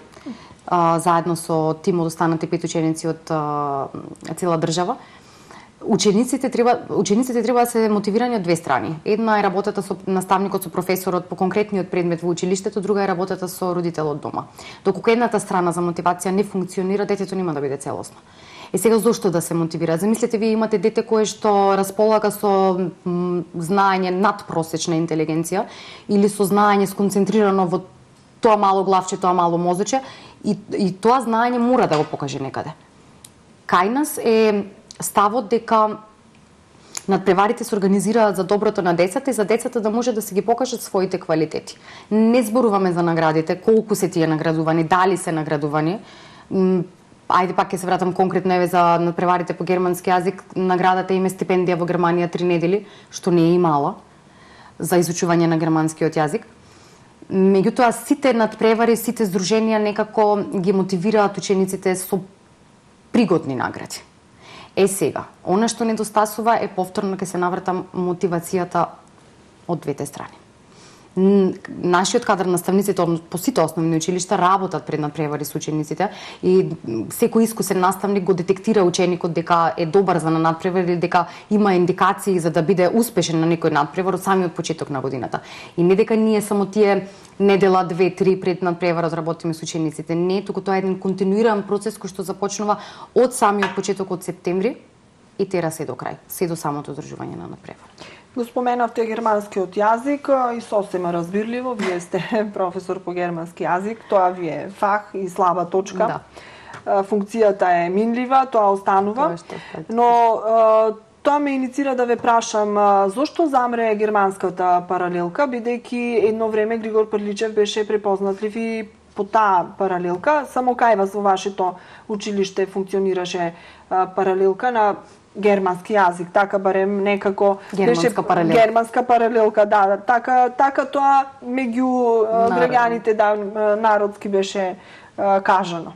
B: заедно со тим од останати 5 ученици од цела држава. Учениците треба да се мотивирани од две страни. Една е работата со наставникот, со професорот по конкретниот предмет во училиштето, друга е работата со родителот дома. Доколку едната страна за мотивација не функционира, детето нема да биде целосно. Сега зошто да се мотивира? Замислете, вие имате дете кое што располага со знаење надпросечна интелигенција или со знаење сконцентрирано во тоа мало главче, тоа мало мозоче и тоа знаење мора да го покаже некаде. Кај нас е ставот дека надпреварите се организираат за доброто на децата и за децата да може да се ги покажат своите квалитети. Не зборуваме за наградите, колку се тие наградувани, дали се наградувани. Ајде пак ќе се вратам конкретно еве за надпреварите по германски јазик. Наградата им е стипендија во Германија 3 недели, што не е и мала за изучување на германскиот јазик. Меѓутоа сите надпревари, сите здруженија некако ги мотивираат учениците со пригодни награди. Сега, она што недостасува е повторно ќе се навратам мотивацијата од двете страни. Нашиот кадар наставниците по сите основни училишта работат пред надпревари со учениците и секој искусен наставник го детектира ученикот дека е добар за надпревар или дека има индикации за да биде успешен на некој надпревар од самиот почеток на годината. И не дека ние само тие недела, 2-3 пред надпреварот работиме со учениците. Не, туку тоа е еден континуиран процес кој што започнува од самиот почеток од септември и тера се до крај, се до самото одржување на надпревар.
A: Го споменавте германскиот јазик и сосема разбирливо, вие сте професор по германски јазик, тоа ви е фах и слаба точка.
B: Да.
A: Функцијата е минлива, тоа останува. Но тоа ме иницира да ве прашам, зошто замре германската паралелка, бидејќи едно време Григор Прличев беше препознатлив и по таа паралелка, само кај вас во вашето училиште функционираше паралелка на германски јазик, така барем некако
B: германска паралелка.
A: Германска паралелка, да, така тоа меѓу граѓаните народски беше кажано.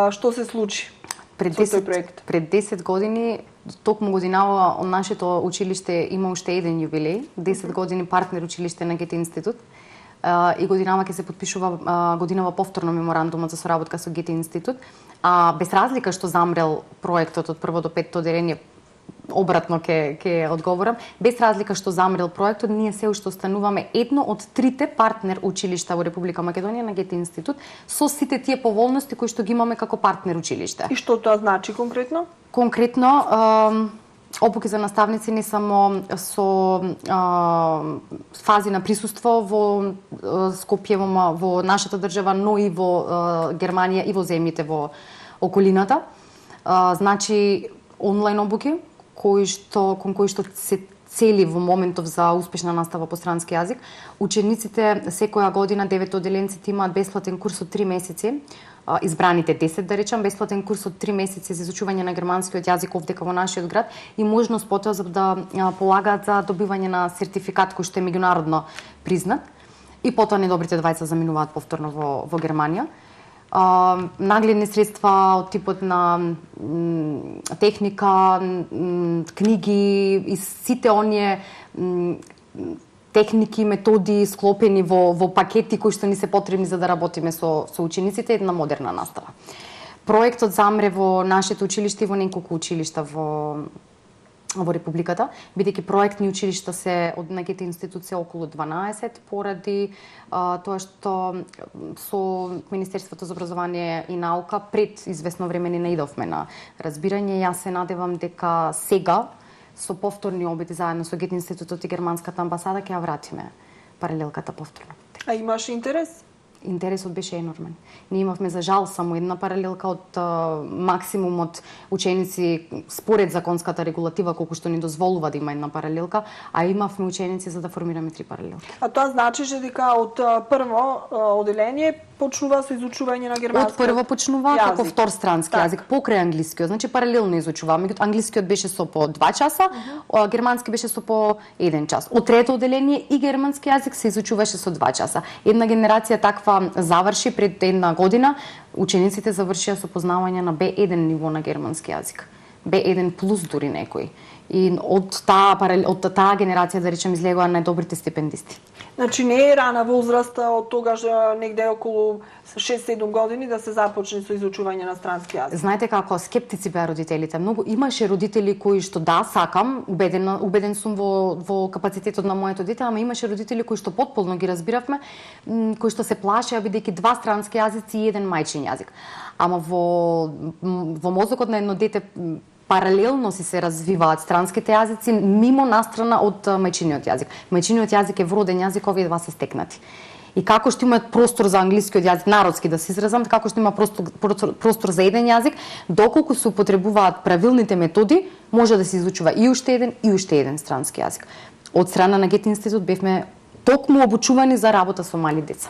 A: Што се случи со тој проект?
B: Пред 10 години токму годинава нашето училиште има уште еден јубилеј, 10 години партнер училиште на Гете институт. И годинава ќе се подпишува годинава повторно меморандумот за соработка со Гете институт. Без разлика што замрел проектот од прво до петто одделение, обратно ќе одговорам, без разлика што замрел проектот, ние се уште остануваме едно од трите партнер училишта во Република Македонија на Гете институт со сите тие поволности кои што ги имаме како партнер училиште.
A: И што тоа значи конкретно?
B: Конкретно, обуки за наставници не само со фази на присуство во Скопје, во нашата држава, но и во Германија и во земјите во околината. Значи онлайн обуки кон кои што се цели во моментов за успешна настава по странски јазик. Учениците секоја година 9 одделенците имаат бесплатен курс од 3 месеци. Избраните 10, да речам, бесплатен курс од 3 месеци за изучување на германскиот јазик овдека во нашиот град и можност потоа за да полагаат за добивање на сертификат кој што е меѓународно признат и потоа недобрите двајца заминуваат повторно во Германија. Нагледни средства од типот на техника, книги и сите оние техники, методи склопени во пакети кои што ни се потребни за да работиме со учениците, една модерна настава. Проектот замре во нашето училиште и во неколку училишта во Републиката, бидејќи проектни училишта се од Гете институт се околу 12 поради тоа што со Министерството за образование и наука пред известно време не наидовме на разбирање. Јас се надевам дека сега со повторни обиди заедно со Гете институтот и германската амбасада ќе ја вратиме паралелката повторно.
A: А имаш интерес?
B: Интересот беше енормен. Ние имавме за жал само една паралелка од максимумот ученици според законската регулатива колку што ни дозволува да има една паралелка, а имавме ученици за да формираме 3 паралелки.
A: А тоа значи дека од прво одделение почнува со изучување на германски.
B: Од прво почнува
A: јазик.
B: како втор странски јазик покрај англискиот, значи паралелно изучува. Меѓутоа англискиот беше со по 2 часа, германски беше со по 1 час. Од трето одделение и германски јазик се изучуваше со 2 часа. Една генерација таква заврши пред една година, учениците завршија со познавање на B1 ниво на германски јазик. B1 плюс дури некои. И од таа генерација, да речем, излегоа најдобрите стипендисти.
A: Значи не е рана возраст, од тогаш негде околу 6-7 години да се започне со изучување на странски јазик?
B: Знаете како, скептици беа родителите. Многу имаше родители кои што да, сакам, убеден сум во капацитетот на моето дете, ама имаше родители кои што потполно ги разбиравме, кои што се плашеа бидејќи 2 странски јазици и 1 мајчин јазик. Ама во мозокот на едно дете паралелно се развиваат странските јазици мимо настрана од мајчиниот јазик. Мајчиниот јазик е вроден јазик, овие два се стекнати. И како што имаат простор за англискиот јазик, народски да се изразам, како што има простор за еден јазик, доколку се употребуваат правилните методи, може да се изучува и уште еден странски јазик. Од страна на Гете институт бевме токму обучувани за работа со мали деца.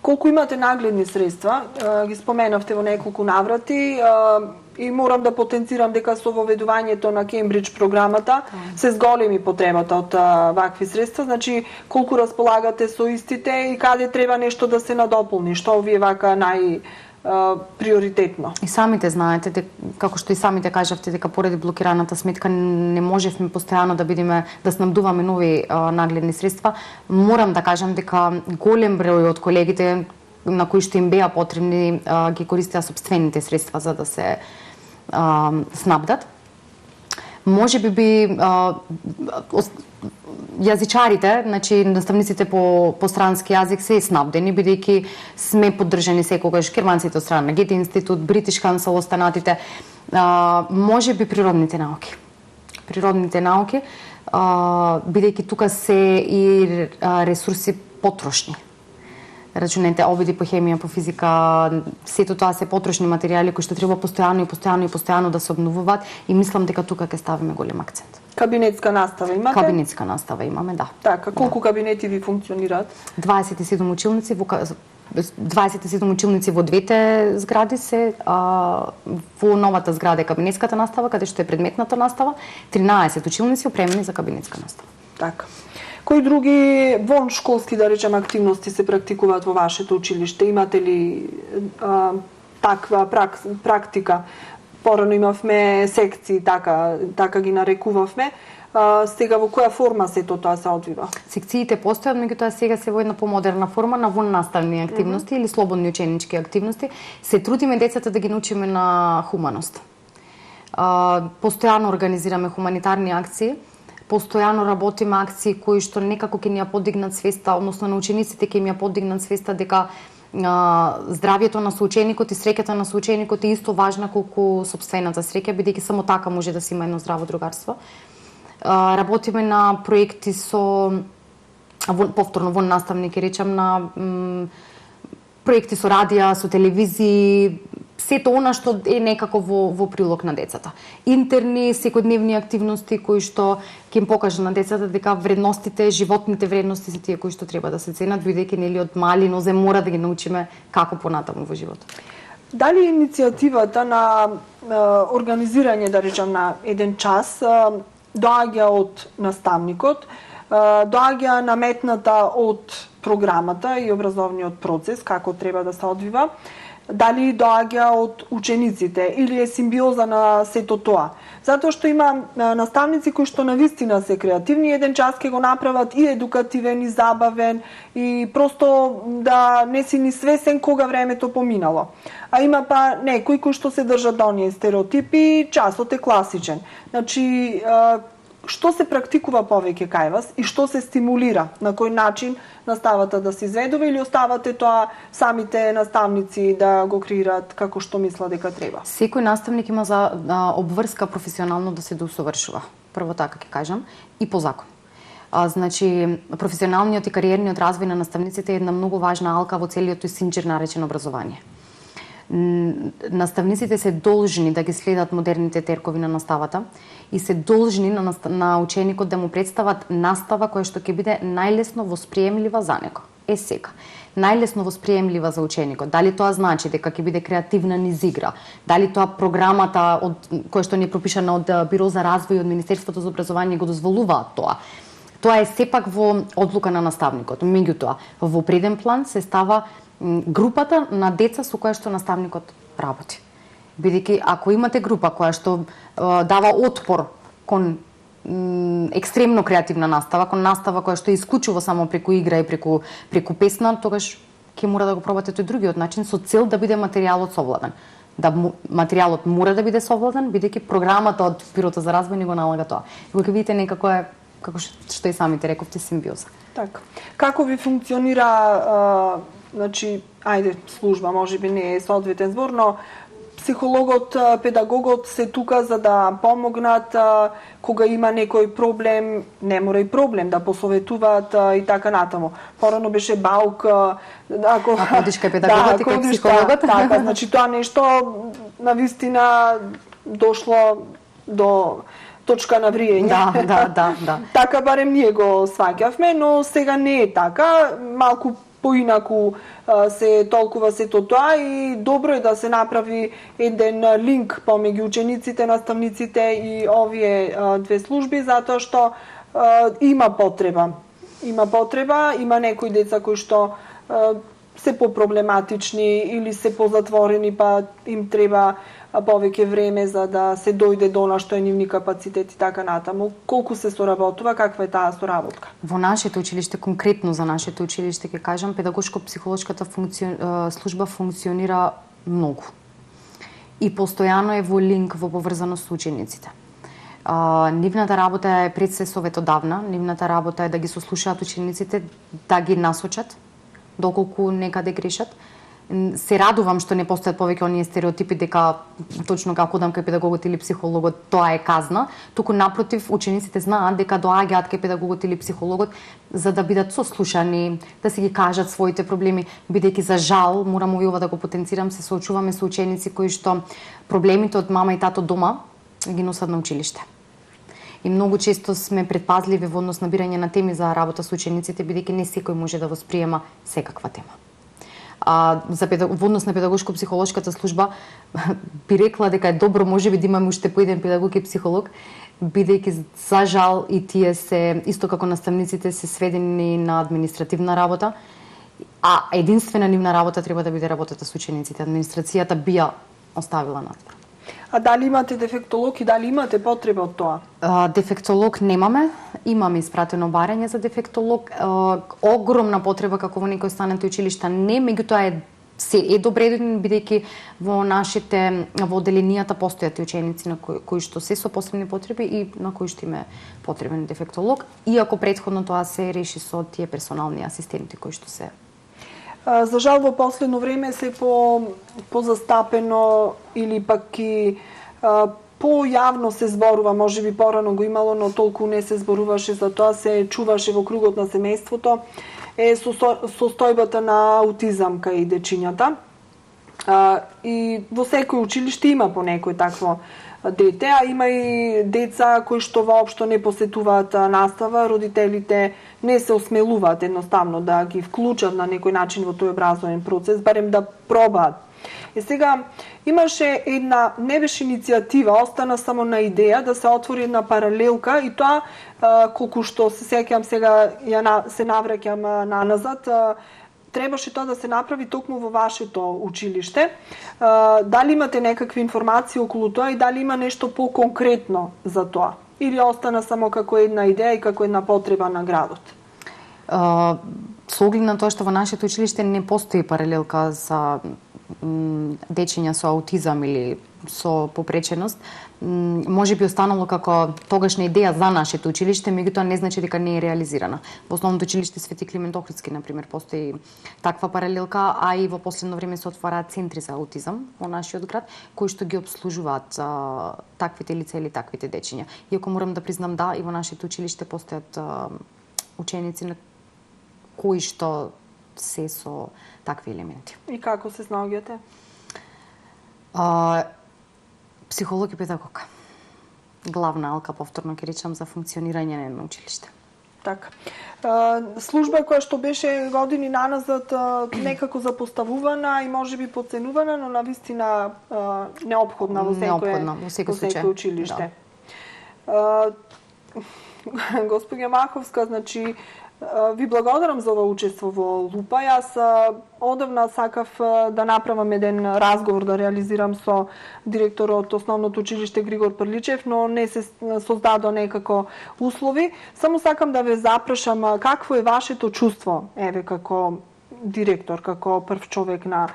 A: Колку имате нагледни средства, ги споменавте во неколку наврати, и морам да потенцирам дека со воведувањето на Кембридж програмата се зголеми потребата од вакви средства, значи колку располагате со истите и каде треба нешто да се надополни, што вие вака приоритетно.
B: И самите знаете, како што и самите кажавте, дека поради блокираната сметка не можевме постојано да снабдуваме нови нагледни средства. Морам да кажам дека голем број од колегите на кои што им беа потребни ги користеа сопствените средства за да се снабдат. Може би јазичарите, значи наставниците по странски јазик се снабдени, бидејќи сме поддржани секогаш германците од страна на Гете институт, British Council, останатите, може би природните науки. Природните науки, бидејќи тука се и ресурси потрошни. Рачунете, обиди по хемија, по физика, сето тоа се потрошни материјали кои што треба постојано да се обновуваат и мислам дека тука ќе ставиме голем акцент.
A: Кабинетска настава имате?
B: Кабинетска настава имаме, да.
A: Така, колку кабинети ви функционираат?
B: 27 училници 27 училници во двете згради се, во новата зграда е кабинетската настава, каде што е предметната настава, 13 училници опремени за кабинетска настава.
A: Така. Кои други вон школски, да речем, активности се практикуваат во вашето училиште? Имате ли таква практика? Порано имавме секции, така ги нарекувавме. Сега во која форма сето тоа се одвива?
B: Секциите постојат, меѓутоа сега се во една помодерна форма на воннаставни активности или слободни ученички активности. Се трудиме децата да ги научиме на хуманост. Постојано организираме хуманитарни акции, постојано работиме акции кои што некако ќе ни ја подигнат свеста, односно на учениците ќе им ја подигнат свеста дека здравјето на соученикот и среќата на соученикот е исто важна колку сопствената среќа, бидејќи само така може да се има едно здраво другарство. Работиме на проекти со повторно воннаставни, ќе речам, на проекти со радија, со телевизии, сето она што е некако во прилог на децата. Интерни, секојдневни активности кои што ќе им покажа на децата дека вредностите, животните вредности се тие кои што треба да се ценат, бидејќи нели од мали нозе мора да ги научиме како понатаму во животот.
A: Дали иницијативата на организирање, да речам, на еден час доаѓа од наставникот, доаѓа наметната од програмата и образовниот процес, како треба да се одвива, дали доаѓа од учениците или е симбиоза на сето тоа? Затоа што има наставници кои што навистина се креативни, еден час ќе го направат и едукативен, и забавен, и просто да не си ни свесен кога времето поминало. А има па некои кои што се држат до оние стереотипи, часот е класичен. Значи, што се практикува повеќе кај вас и што се стимулира? На кој начин наставата да се изведува или оставате тоа самите наставници да го креираат како што мисла дека треба?
B: Секој наставник има за обврска професионално да се доусовршува. Прво така ќе кажам, и по закон. Значи, професионалниот и кариерниот развој на наставниците е една многу важна алка во целиот синџир наречен образование. Наставниците се должни да ги следат модерните теркови на наставата и се должни на ученикот да му представат настава која што ќе биде најлесно восприемлива за него. Сега. Најлесно восприемлива за ученикот. Дали тоа значи дека ќе биде креативна низ игра, дали тоа програмата која што ни е пропишана од Биро за развој од Министерството за образование го дозволуваат тоа. Тоа е сепак во одлука на наставникот. Меѓутоа, во преден план се става групата на деца со која што наставникот работи. Бидејќи ако имате група која што дава отпор кон екстремно креативна настава, кон настава која што исклучува само преку игра и преку песна, тогаш ќе мора да го пробате тој другиот начин со цел да биде материјалот совладан. Материјалот мора да биде совладан, бидејќи програмата од Бирото за развој ни го налага тоа. И кога видите некако е, како што и самите рековте, симбиоза.
A: Така. Како ви функционира, значи, ајде, служба, можеби не е соодветен збор, но психологот, педагогот се тука за да помогнат кога има некој проблем, не мора и проблем, да посоветуваат и така натаму. Порано беше баук, ако
B: подишка педагогот и кој психологот.
A: Така, значи тоа нешто навистина дошло до точка на вриење.
B: Да.
A: Така барем ние го сваќавме, но сега не е така, малку поинаку се толкува сето тоа и добро е да се направи еден линк помеѓу учениците, наставниците и овие две служби, затоа што има потреба. Има некои деца кои што се попроблематични или се позатворени, па им треба повеќе време за да се дојде до она што е нивни капацитет и така натаму. Колку се соработува, каква е таа соработка?
B: Во нашето училиште, конкретно за нашето училиште, ќе кажам, педагошко-психолошката служба функционира многу. И постојано е во линк, во поврзаност со учениците. Нивната работа е пред се советодавна, нивната работа е да ги сослушаат учениците, да ги насочат, доколку некаде грешат. Се радувам што не постојат повеќе оние стереотипи дека точно како одам кај педагогот или психологот тоа е казна, туку напротив учениците знаат дека доаѓаат кај педагогот или психологот за да бидат сослушани, да си ги кажат своите проблеми, бидејќи за жал, морам и ова да го потенцирам, се соочуваме со ученици кои што проблемите од мама и тато дома ги носат на училиште. И многу често сме предпазливи во однос на бирање на теми за работа со учениците, бидејќи не секој може да восприема секаква тема. Во однос на педагошко-психолошката служба би рекла дека е добро можеби да имаме уште по еден педагог и психолог, бидејќи за жал и тие се исто како наставниците се сведени на административна работа, а единствена нивна работа треба да биде работата со учениците. Администрацијата би ја оставила надвор.
A: А дали имате дефектолог и дали имате потреба од тоа?
B: Дефектолог немаме. Имаме испратено барање за дефектолог. Огромна потреба како во некои останати училишта не, меѓутоа е добреден, бидејќи во оделенијата постојат и ученици на кои што се со посебни потреби и на кои што им е потребен дефектолог, иако претходно тоа се реши со тие персонални асистенти кои што се.
A: За жал во последно време се позастапено или пак и појавно се зборува, можеби порано го имало, но толку не се зборуваше за тоа, се чуваше во кругот на семејството, е состојбата на аутизам кај дечињата. И во секој училиште има по некој такво дете, а има и деца кои што воопшто не посетуваат настава, родителите не се осмелуваат едноставно да ги вклучат на некој начин во тој образовен процес, барем да пробаат. И сега имаше една, не беше иницијатива, остана само на идеја да се отвори една паралелка и тоа, колку што се сеќам сега, се навраќам наназад, требаше тоа да се направи токму во вашето училиште. Дали имате некакви информации околу тоа и дали има нешто по-конкретно за тоа? Или остана само како една идеја и како една потреба на градот?
B: Со оглед на тоа што во нашето училиште не постои паралелка за дечиња со аутизам или со попреченост, може би останало како тогашна идеја за нашето училиште, меѓутоа не значи дека не е реализирана. Во основното училиште Свети Климент Охридски, например, постои таква паралелка, а и во последно време се отвараат центри за аутизам во нашиот град, кои што ги обслужуваат таквите лица или таквите дечиња. Иако морам да признам, да, и во нашето училиште постојат ученици на кои што се со такви елементи.
A: И како се снаоѓате?
B: Психолог и педагог. Главна алка, повторно ќе речам, за функционирање на училиште.
A: Така. Служба која што беше години наназад некако запоставувана и можеби подценувана, но навистина неопходна во секој училиште. Да. Господја Маховска, значи, ви благодарам за ова учество во Лупа. Јас одавна сакав да направам еден разговор, да реализирам со директорот Основното училиште Григор Прличев, но не се создадо некако услови. Само сакам да ве запрашам какво е вашето чувство, еве како директор, како прв човек на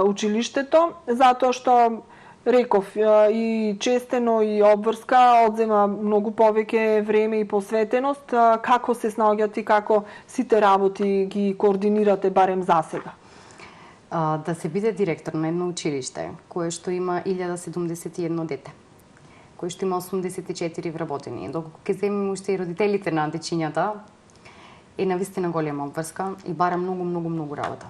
A: училиштето, затоа што реков и честено и обврска одзема многу повеќе време и посветеност. Како се снаоѓате и како сите работи ги координирате барем за сега?
B: Да се биде директор на едно училиште кое што има 1071 дете, кое што има 84 вработени, доколку ќе земеме уште и родителите на дечињата, е навистина голема обврска и бара многу работа.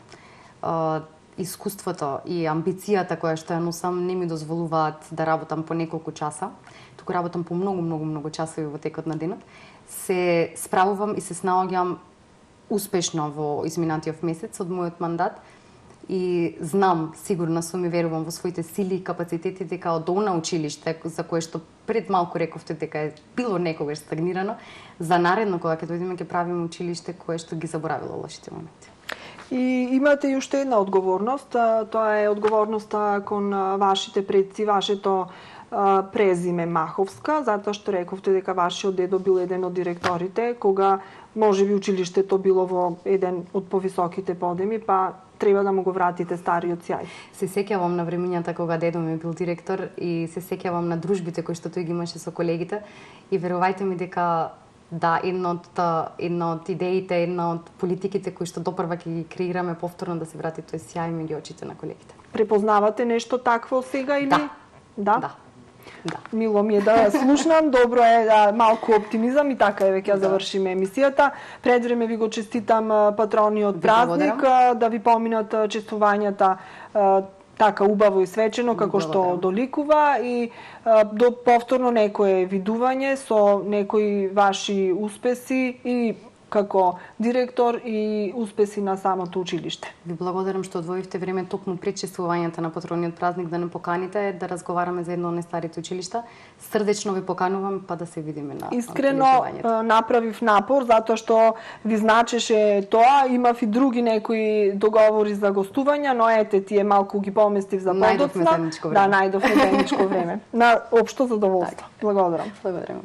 B: Искуството и амбицијата која што ја носам не ми дозволуваат да работам по неколку часа, туку работам по многу часови во текот на денот. Се справувам и се снаоѓам успешно во изминатиот месец од мојот мандат и знам, сигурна сум и верувам во своите сили и капацитети дека од она училиште за кое што пред малку рековте дека е било некогаш стагнирано, за наредно кога ќе дојдеме ќе правиме училиште кое што ги заборавило лошите моменти.
A: И имате и уште една одговорност, тоа е одговорноста кон вашите предци, вашето презиме Маховска, затоа што рековте дека вашиот дедо бил еден од директорите, кога можеби училиштето било во еден од повисоките подеми, па треба да му го вратите стариот сјај.
B: Се сеќавам на времињата кога дедо ми бил директор и се сеќавам на дружбите кои што тој ги имаше со колегите и верувајте ми дека да, една од идеите, една од политиките кои што допрва ќе ги креираме повторно да се врати тој сјај меѓу очите на колегите.
A: Препознавате нешто такво сега или?
B: Да.
A: Мило ми е да слушнам, добро е малку оптимизам и така е веќе завршиме емисијата. Пред време ви го честитам патрониот празник, да ви поминат честувањата така убаво и свечено како што доликува и до повторно некое видување со некои ваши успеси и како директор и успеси на самото училиште.
B: Ви благодарам што одвоивте време токму пред чествувањето на патрониот празник да не поканите, да разговараме за едно од најстарите училишта. Срдечно ви поканувам па да се видиме на
A: Искрено направив напор затоа што ви значеше тоа, имав и други некои договори за гостувања, но ете тие малку ги поместив за подоцна.
B: Најдовме заедничко време.
A: Да, најдовме заедничко време. На општо задоволство. Благодарам.
B: Благодарам.